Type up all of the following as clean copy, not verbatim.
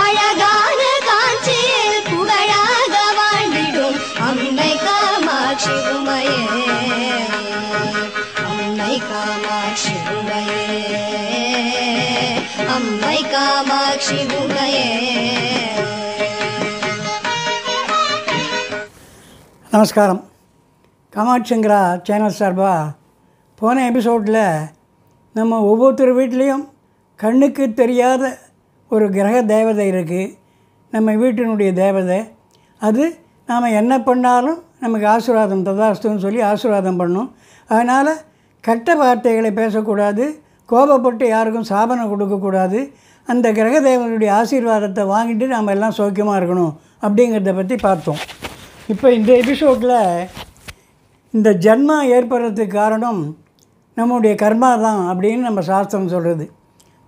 அழகான காஞ்சியில் புகழாக வாழ்ந்திடும் அம்மை காமாட்சி உமையே, அம்மை காமாட்சி உமையே, அம்மை காமாட்சி உமையே. நமஸ்காரம். காமாட்சிங்கிரா சேனல் சார்பாக போன எபிசோடில் நம்ம ஒவ்வொருத்தர் வீட்லேயும் கண்ணுக்கு தெரியாத ஒரு கிரக தேவதை இருக்குது, நம்ம வீட்டினுடைய தேவதை. அது நாம் என்ன பண்ணாலும் நமக்கு ஆசீர்வாதம் ததாஸ்துன்னு சொல்லி ஆசீர்வாதம் பண்ணும். அதனால் கெட்ட வார்த்தைகளை பேசக்கூடாது, கோபப்பட்டு யாருக்கும் சாபனை கொடுக்கக்கூடாது. அந்த கிரக தேவனுடைய ஆசீர்வாதத்தை வாங்கிட்டு நாம் எல்லாம் சௌக்கியமாக இருக்கணும் அப்படிங்கிறத பற்றி பார்த்தோம். இப்போ இந்த எபிசோடில் இந்த ஜன்மா ஏற்படுறதுக்கு காரணம் நம்முடைய கர்மா தான் அப்படின்னு நம்ம சாஸ்திரம் சொல்கிறது.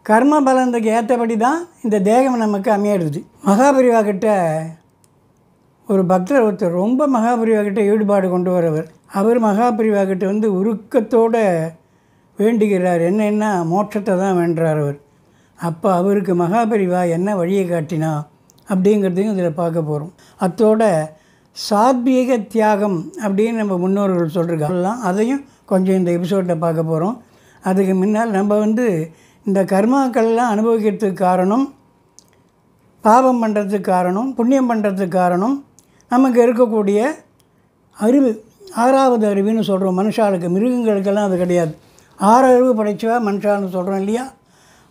கர்ம பலனுக்கு ஏற்றபடி தான் இந்த தேகம் நமக்கு அமையிடுது. மகாபரிவா கிட்ட ஒரு பக்தர் ஒருத்தர் ரொம்ப மகாபரிவா கிட்ட ஈடுபாடு கொண்டு வரவர். அவர் மகாபரிவா கிட்ட வந்து உருக்கத்தோடு வேண்டுகிறார். என்னென்னா மோட்சத்தை தான் வேண்டுறார் அவர். அப்போ அவருக்கு மகாபரிவா என்ன வழியை காட்டினா அப்படிங்கிறதையும் இதில் பார்க்க போகிறோம். அத்தோட சாத்வீக தியாகம் அப்படின்னு நம்ம முன்னோர்கள் சொல்லியிருக்காங்கலாம், அதையும் கொஞ்சம் இந்த எபிசோடில் பார்க்க போகிறோம். அதுக்கு முன்னால் நம்ம வந்து இந்த கர்மாக்கள்லாம் அனுபவிக்கிறதுக்கு காரணம், பாவம் பண்ணுறதுக்கு காரணம், புண்ணியம் பண்ணுறதுக்கு காரணம் நமக்கு இருக்கக்கூடிய அறிவு, ஆறாவது அறிவுன்னு சொல்கிறோம் மனுஷாளுக்கு. மிருகங்களுக்கெல்லாம் அது கிடையாது. 6 அறிவு படைச்சவா மனுஷான்னு சொல்கிறோம் இல்லையா?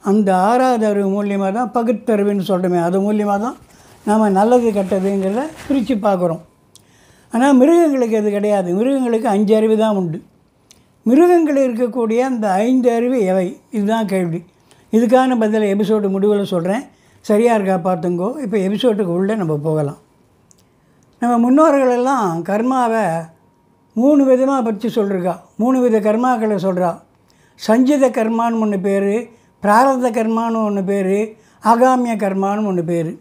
அந்த 6வது அறிவு மூலியமாக தான் பகுத்தறிவுன்னு சொல்கிறோமே, அது மூலியமாக தான் நாம் நல்லது கெட்டதுங்கிறத பிரித்து பார்க்குறோம். ஆனால் மிருகங்களுக்கு அது கிடையாது. மிருகங்களுக்கு 5 அறிவு தான் உண்டு. மிருகங்கள் இருக்கக்கூடிய அந்த 5 அறிவு எவை? இதுதான் கேள்வி. இதுக்கான பதில் எபிசோடு முடிவில் சொல்கிறேன். சரியாக இருக்கா பார்த்துங்கோ. இப்போ எபிசோட்டுக்கு உள்ளே நம்ம போகலாம். நம்ம முன்னோர்களெல்லாம் கர்மாவை 3 விதமாக பற்றி சொல்லியிருக்கா. 3 வித கர்மாக்களை சொல்கிறா. சஞ்சித கர்மான்னு ஒன்று பேர், பிராரத கர்மான்னு ஒன்று பேர், ஆகாமிய கர்மான்னு ஒன்று பேர்.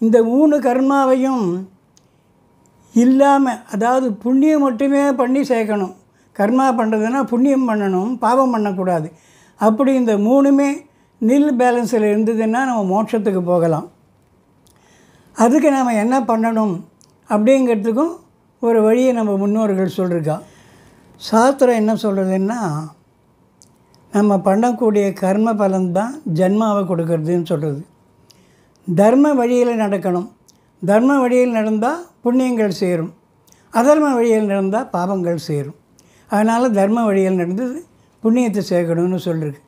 இந்த 3 கர்மாவையும் இல்லாமல், அதாவது புண்ணியம் மட்டுமே பண்ணி சேர்க்கணும். கர்மா பண்ணுறதுன்னா புண்ணியம் பண்ணணும், பாவம் பண்ணக்கூடாது. அப்படி இந்த 3மே நில் பேலன்ஸில் இருந்ததுன்னா நம்ம மோட்சத்துக்கு போகலாம். அதுக்கு நாம் என்ன பண்ணணும் அப்படிங்கிறதுக்கும் ஒரு வழியை நம்ம முன்னோர்கள் சொல்லியிருக்கா. சாஸ்திரம் என்ன சொல்கிறதுன்னா, நம்ம பண்ணக்கூடிய கர்ம பலன்தான் ஜன்மாவை கொடுக்கறதுன்னு சொல்கிறது. தர்ம வழியில் நடக்கணும். தர்ம வழியில் நடந்தால் புண்ணியங்கள் சேரும், அதர்ம வழியில் நடந்தால் பாவங்கள் சேரும். அதனால் தர்ம வழியில் நடந்து புண்ணியத்தை சேர்க்கணும்னு சொல்லியிருக்கு.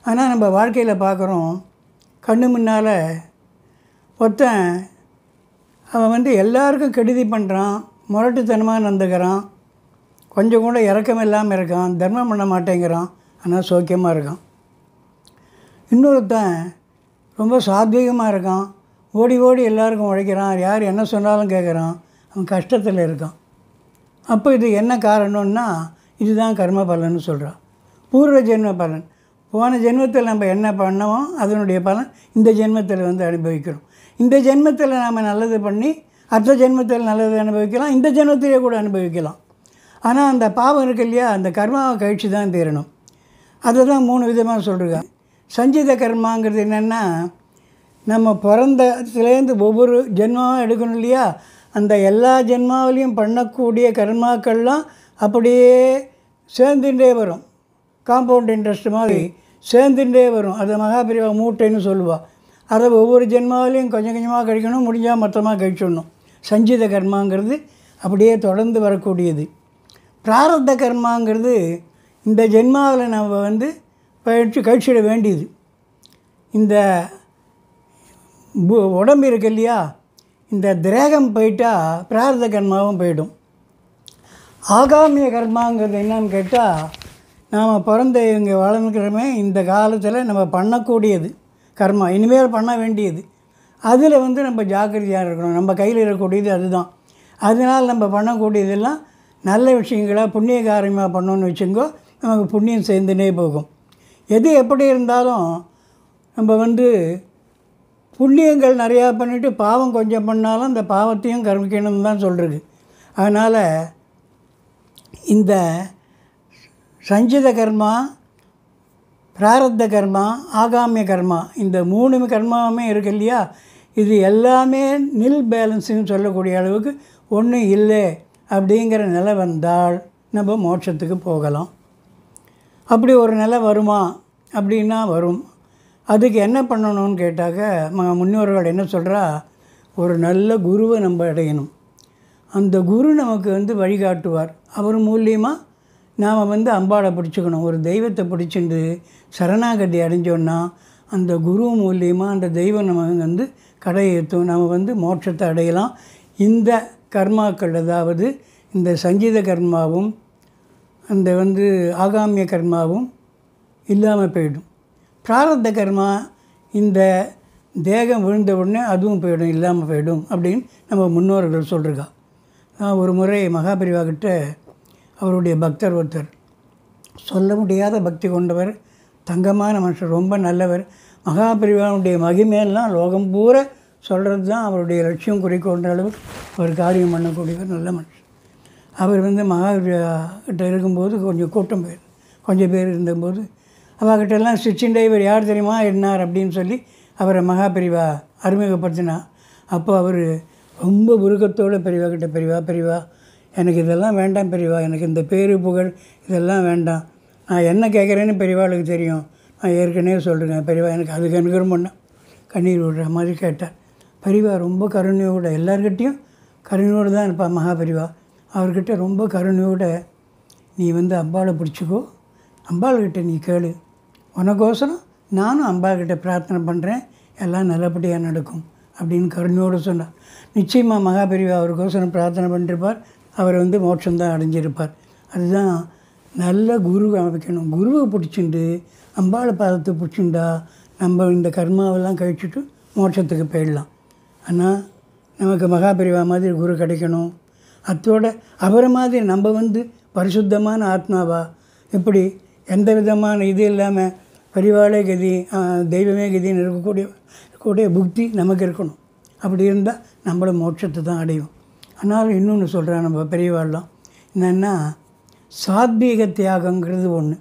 ஆனால் நம்ம வாழ்க்கையில் பார்க்குறோம், கண்ணு முன்னால் ஒருத்தன் அவன் வந்து எல்லாருக்கும் கெடுதி பண்ணுறான், முரட்டுத்தனமாக நடந்துக்கிறான், கொஞ்சம் கூட இரக்கம் இல்லாமல் இருக்கான், தர்மம் பண்ண மாட்டேங்கிறான், ஆனால் சௌக்கியமாக இருக்கான். இன்னொருத்தன் ரொம்ப சாத்வீகமாக இருக்கான், ஓடி ஓடி எல்லாருக்கும் உழைக்கிறான், யார் என்ன சொன்னாலும் கேட்குறான், அவன் கஷ்டத்தில் இருக்கான். அப்போ இது என்ன காரணம்னா, இதுதான் கர்ம பலன்னு சொல்கிறான். பூர்வ ஜென்ம பலன். போன ஜென்மத்தில் நம்ம என்ன பண்ணோமோ அதனுடைய பலன் இந்த ஜென்மத்தில் வந்து அனுபவிக்கிறோம். இந்த ஜென்மத்தில் நாம் நல்லது பண்ணி அடுத்த ஜென்மத்தில் நல்லது அனுபவிக்கலாம், இந்த ஜென்மத்திலே கூட அனுபவிக்கலாம். ஆனால் அந்த பாவம் இருக்கு இல்லையா, அந்த கர்மாவை கழித்து தான் தீரணும். அதை தான் 3 விதமாக சொல்கிறாங்க. சஞ்சித கர்மாங்கிறது என்னென்னா, நம்ம பிறந்ததுலேருந்து ஒவ்வொரு ஜென்மாவும் எடுக்கணும் இல்லையா, அந்த எல்லா ஜென்மாவிலையும் பண்ணக்கூடிய கர்மாக்கள்லாம் அப்படியே சேர்ந்துட்டே வரும். காம்பவுண்ட் இன்ட்ரெஸ்ட் மாதிரி சேர்ந்துட்டே வரும். அதை மகாபரிவா மூட்டைன்னு சொல்லுவாள். அதை ஒவ்வொரு ஜென்மாவிலையும் கொஞ்சம் கொஞ்சமாக கழிக்கணும், முடிஞ்சால் மொத்தமாக கழிச்சிடணும். சஞ்சித கர்மாங்கிறது அப்படியே தொடர்ந்து வரக்கூடியது. பிராரத்த கர்மாங்கிறது இந்த ஜென்மாவில் நம்ம வந்து கழிச்சிட வேண்டியது. இந்த உடம்பு இருக்கு இல்லையா, இந்த திரேகம் போயிட்டால் பிராரத கர்மாவும் போயிடும். ஆகாமிய கர்மாங்கிறது என்னன்னு கேட்டால், நாம் பிறந்த இங்கே வளர்ந்துக்கிறோமே இந்த காலத்தில் நம்ம பண்ணக்கூடியது கர்மா, இனிமேல் பண்ண வேண்டியது. அதில் வந்து நம்ம ஜாக்கிரதையாக இருக்கணும். நம்ம கையில் இருக்கக்கூடியது அதுதான். அதனால் நம்ம பண்ணக்கூடியதெல்லாம் நல்ல விஷயங்களாக புண்ணிய காரியமாக பண்ணோன்னு வச்சுங்கோ, நமக்கு புண்ணியம் சேர்ந்துனே போகும். எது எப்படி இருந்தாலும் நம்ம வந்து புண்ணியங்கள் நிறையா பண்ணிவிட்டு பாவம் கொஞ்சம் பண்ணாலும் அந்த பாவத்தையும் கர்மிக்கணும்னு தான் சொல்கிறது. அதனால் இந்த சஞ்சித கர்மா, பிராரப்த கர்மா, ஆகாமிய கர்மா, இந்த 3 கர்மாவுமே இருக்கு இல்லையா, இது எல்லாமே நில் பேலன்ஸுன்னு சொல்லக்கூடிய அளவுக்கு ஒன்றும் இல்லை அப்படிங்கிற நிலை வந்தால் நம்ம மோட்சத்துக்கு போகலாம். அப்படி ஒரு நிலை வருமா அப்படின்னா வரும். அதுக்கு என்ன பண்ணணும்னு கேட்டாக்க முன்னோர்கள் என்ன சொல்கிறா, ஒரு நல்ல குருவை நம்ம அடையணும். அந்த குரு நமக்கு வழிகாட்டுவார். அவர் மூலியமாக நாம் அம்பாளை பிடிச்சிக்கணும். ஒரு தெய்வத்தை பிடிச்சிட்டு சரணாகதி அடைஞ்சோன்னா அந்த குரு மூலியமாக அந்த தெய்வம் நமக்கு கடையேற்றும். நம்ம மோட்சத்தை அடையலாம். இந்த கர்மாக்கள், அதாவது இந்த சங்கீத கர்மாவும் அந்த ஆகாமிய கர்மாவும் இல்லாமல் போயிடும். பிராரப்த கர்மா இந்த தேகம் விழுந்த உடனே அதுவும் போயிடும், இல்லாமல் போயிடும் அப்படின்னு நம்ம முன்னோர்கள் சொல்லிருக்கா. நான் ஒரு முறை மகாபெரிவா கிட்ட அவருடைய பக்தர் ஒருத்தர், சொல்ல முடியாத பக்தி கொண்டவர், தங்கமான மனுஷர், ரொம்ப நல்லவர். மகாபெரிவாவுடைய மகிமையெல்லாம் லோகம் பூரா சொல்கிறது தான் அவருடைய லட்சியம், குறிக்கோன்ற அளவுக்கு அவர் காரியம் பண்ணக்கூடியவர், நல்ல மனுஷன். அவர் மகாபெரிவா கிட்ட இருக்கும்போது கொஞ்சம் கூட்டம் போயிரு, கொஞ்சம் பேர் இருந்தபோது அவகிட்டெல்லாம் சிச்சிண்டே இவர் யார் தெரியுமா என்னார் அப்படின்னு சொல்லி அவரை மகாபெரிவா அறிமுகப்படுத்தினா. அப்போ அவர் ரொம்ப உருக்கத்தோடு பெரியவா எனக்கு இதெல்லாம் வேண்டாம் பெரியவா, எனக்கு இந்த பேரு புகழ் இதெல்லாம் வேண்டாம், நான் என்ன கேட்குறேன்னு பெரியவாளுக்கு தெரியும், நான் ஏற்கனவே சொல்கிறேன் பெரியவா, எனக்கு அதுக்கு அனுகிரகம் பண்ண கண்ணீர் விடுற மாதிரி கேட்டார். பெரியவா ரொம்ப கருணையோடு, எல்லார்கிட்டையும் கருணையோடு தான் இருப்பாள் மகாபெரிவா. அவர்கிட்ட ரொம்ப கருணையோடு, நீ அம்பாளை பிடிச்சிக்கோ, அம்பாள்கிட்ட நீ கேளு, உனக்கோசரம் நானும் அம்பாள்கிட்ட பிரார்த்தனை பண்ணுறேன், எல்லாம் நல்லபடியாக நடக்கும் அப்படின்னு கருணையோடு சொன்னார். நிச்சயமாக மகாபெரிவா அவருக்கோசரம் பிரார்த்தனை பண்ணிருப்பார். அவர் மோட்சம்தான் அடைஞ்சிருப்பார். அதுதான் நல்ல குரு அமைக்கணும். குருவை பிடிச்சிண்டு அம்பாளை பாதத்தை பிடிச்சிண்டா நம்ம இந்த கர்மாவெல்லாம் கழிச்சுட்டு மோட்சத்துக்கு போயிடலாம். ஆனால் நமக்கு மகாபெரிவா மாதிரி குரு கிடைக்கணும். அத்தோடு அவரை மாதிரி நம்ம பரிசுத்தமான ஆத்மாவா, எப்படி எந்த விதமான இது இல்லாமல் பெரிவாளே கதி தெய்வமே கதின்னு இருக்கக்கூடிய புக்தி நமக்கு இருக்கணும். அப்படி இருந்தால் நம்மளும் மோட்சத்தை தான் அடையும். ஆனாலும் இன்னொன்று சொல்கிறேன், நம்ம பெரியவாள்லாம் என்னென்னா, சாத்வீக தியாகங்கிறது ஒன்று.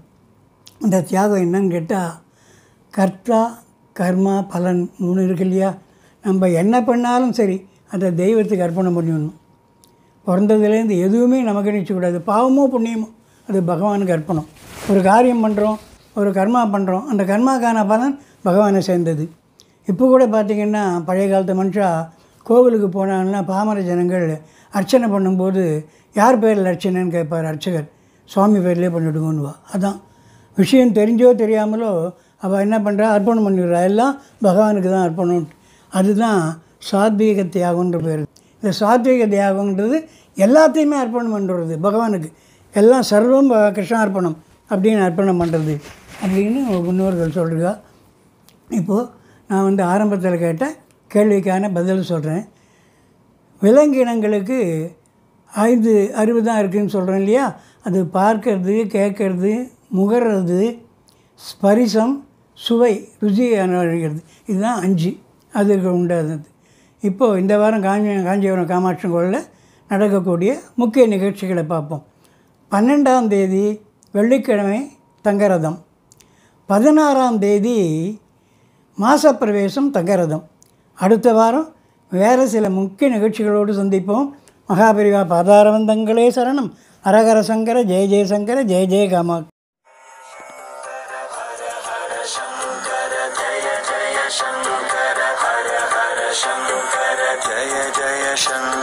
இந்த தியாகம் என்னன்னு கேட்டால், கர்த்தா கர்மா பலன் 3 இருக்கு இல்லையா. நம்ம என்ன பண்ணாலும் சரி அந்த தெய்வத்துக்கு அர்ப்பணம் பண்ணிடணும். பிறந்ததுலேருந்து எதுவுமே நமக்கு நினச்சக்கூடாது. பாவமோ புண்ணியமோ அது பகவானுக்கு அர்ப்பணம். ஒரு காரியம் பண்ணுறோம், ஒரு கர்மா பண்ணுறோம், அந்த கர்மாக்கான பலன் பகவானை சேர்ந்தது. இப்போ கூட பார்த்திங்கன்னா பழைய காலத்து மனுஷா கோவிலுக்கு போனாங்கன்னா பாமர ஜனங்கள் அர்ச்சனை பண்ணும்போது யார் பேரில் அர்ச்சனைன்னு கேட்பார் அர்ச்சகர். சுவாமி பேர்லேயே பண்ணிவிடுவோன்னுவா. அதான் விஷயம் தெரிஞ்சோ தெரியாமலோ அவள் என்ன பண்ணுறா, அர்ப்பணம் பண்ணிடுறா, எல்லாம் பகவானுக்கு தான் அர்ப்பணம். அதுதான் சாத்வீக தியாகன்ற பேர். இந்த சாத்வீக தியாகன்றது எல்லாத்தையுமே அர்ப்பணம் பண்ணுறது பகவானுக்கு, எல்லாம் சர்வம் கிருஷ்ணார்ப்பணம் அப்படின்னு அர்ப்பணம் பண்ணுறது அப்படின்னு முன்னோர்கள் சொல்கிறா. இப்போது நான் ஆரம்பத்தில் கேட்ட கேள்விக்கான பதில் சொல்கிறேன். விலங்கினங்களுக்கு 5 அறிவு தான் இருக்குதுன்னு சொல்கிறேன் இல்லையா. அது பார்க்கறது, கேட்கறது, முகர்றது, ஸ்பரிசம், சுவை, ருசி அனுபவிக்கிறது, இதுதான் 5 அதுக்கு உண்டாது. இப்போது இந்த வாரம் காஞ்சிபுரம் காமாட்சி கோயிலில் நடக்கக்கூடிய முக்கிய நிகழ்ச்சிகளை பார்ப்போம். 12ஆம் தேதி வெள்ளிக்கிழமை தங்கரதம், 16ஆம் தேதி மாசப்பிரவேசம் தங்கரதம். அடுத்த வாரம் வேறு சில முக்கிய நிகழ்ச்சிகளோடு சந்திப்போம். மகாபெரிவா பாதாரவந்தங்களே சரணம். ஹரஹர சங்கர, ஜெய ஜெயசங்கர, ஜெய ஜெய காமாட்சி. जय जय शंकर